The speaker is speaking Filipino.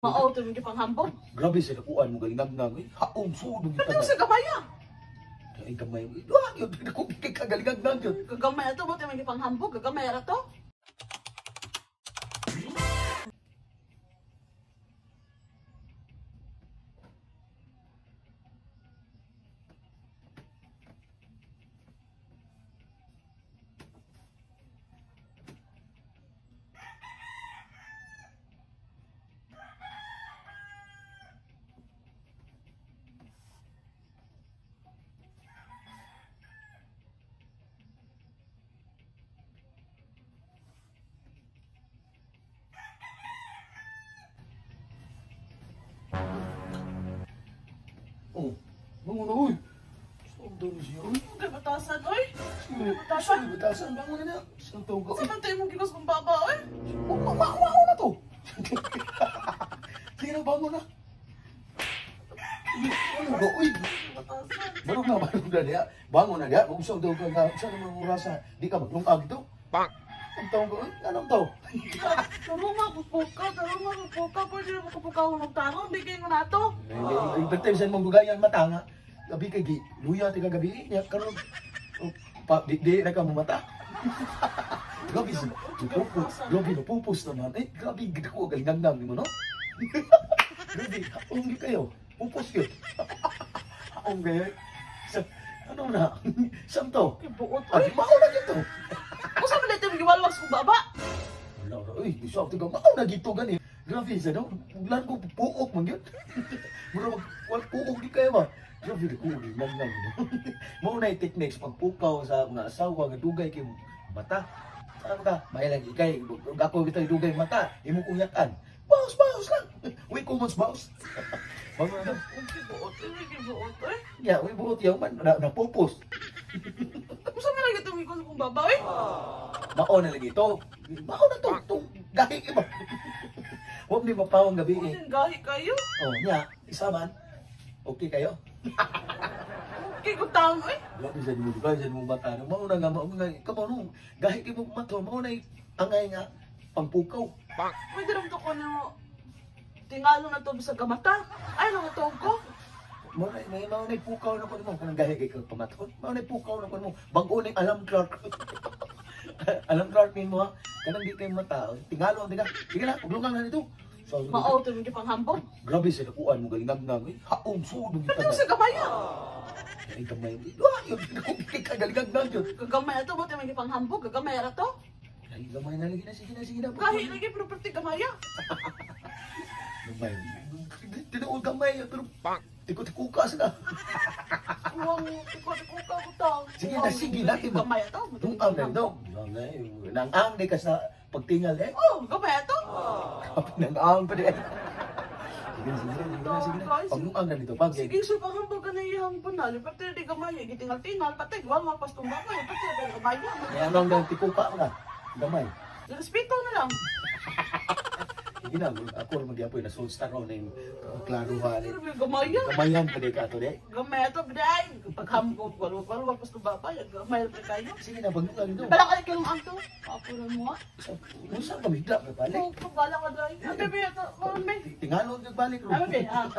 Mao to yung panghambog. Grabe sa nakuan mo galingang eh. Haong sudog kita. Ito sa gamay ah. Ay gamay. Duha yun ko kagalingang yun. Gagamay ato mo to yung panghambog, gagamay ra to. Oh, bangun na uy. Sondo ni siya. Kay batasan oy. Batasan, batasan bangun na. Santo ko. Sino tayo mong gigos kong baba oy? Mao na to. Sige na bangun na. Ano ba uy? Batasan. Barog na diya. Bangon na diya. Kung sondo ko na sa mga orasa, di ka maglungag ito. Bang. Ang taong ko, anong to? Tarunga pupuka, pwede na makapukaw ng tarong, bigay mo na to. Ibigtay sa mong dugayan mata nga. Gabi kay luya tiga gabi niya karon di na ka mamata. Gabi sa pupus naman. Eh, grabe gid ko galingang mo no. Grabe, umi kayo. Pupus yun. Kayo. Ano na? Santo? Kibuot Ay, oy. mao na dito. Usa man dito yung giwalwas kong baba. Wala ra. Uy, bisa tiga mao na dito gani. Grabe sa no. Bulan ko puok man gyud. Mura wal puok di kayo ba? Grabe ko ni lang. Mao na techniques pagpukaw sa mga asawa nga dugay kay mata. Ano ka? May lagi kay ako bitaw dugay mata. Imo kuyakan. Baus lang. Uy, kumons baus. Bago na. Kibuot oy. Ya, uy buot yaw man na pupus. Usa man lagi itong gigos kong baba oy. Mao na lagi to. Mao na to. Gahi iba. Huwag di mapawang gabi eh. Kung gahi kayo. Oh, nya, isa man. Okay kayo? Okay ko taon oy. Wala din sa mo diba, sa mo mata. Mao na nga, mao na, kamo no. Gahi kay mo mata, mao na angay nga pangpukaw. Pwede rin to ko na tingalo na to sa gamata. Ay, nakatawag ko. Mao na pukaw na ko mo kung gahi kay kag pamaton. Mao na pukaw na ko mo. Bag-o ni Alam Clark. Alam Clark min mo ha. Kanang di kay mata. Tingalo diga. Sige na, uglungan na dito. So, Mao to yung panghambog. grabe sa nakuan mo galingang eh. Haong sudog kita. Ito sa gamay ah. Ay gamay. Duha yun kagalingang yun. Gagamay ato mo to yung panghambog, gagamay ra to. Ay gamay na lagi na sige na. Kahit lagi property gamay ah. Gamay. Tinuod gamay pero tikot-tikukas na. Uwang tiko-tiko ka butang. Sige na. Gamay ato. Tungkang na ito. Nang-ang di ka sa pagtingal eh. Oh, gamay ato. Nang-ang pa din. Sige na. Pag-nung-ang na dito. Sige, so panghambog ka na iyang panalo. Pati di gamay, gitingal-tingal. Pati wala mga pastumba ko. Pati di gamay ah. May anong nang tikuka na. Gamay. Respeto na lang. Sige na. Ako mag-iapoy na soul star ron na yung klaruhan. Pero may gamay ah. Kamayan pa din ka ito eh. Gamay ato, biday. Paghambog, wala pastumba pa. Gamay ra kayo. Sige na, pag-nung-ang dito. Bala ka kilong angto. Apunan mo ah. Musa ka bigla ka balik. Oh, bala ka dahil. Ang bebe ato, may. Tingalon ka balik ron. Ang bebe, ah.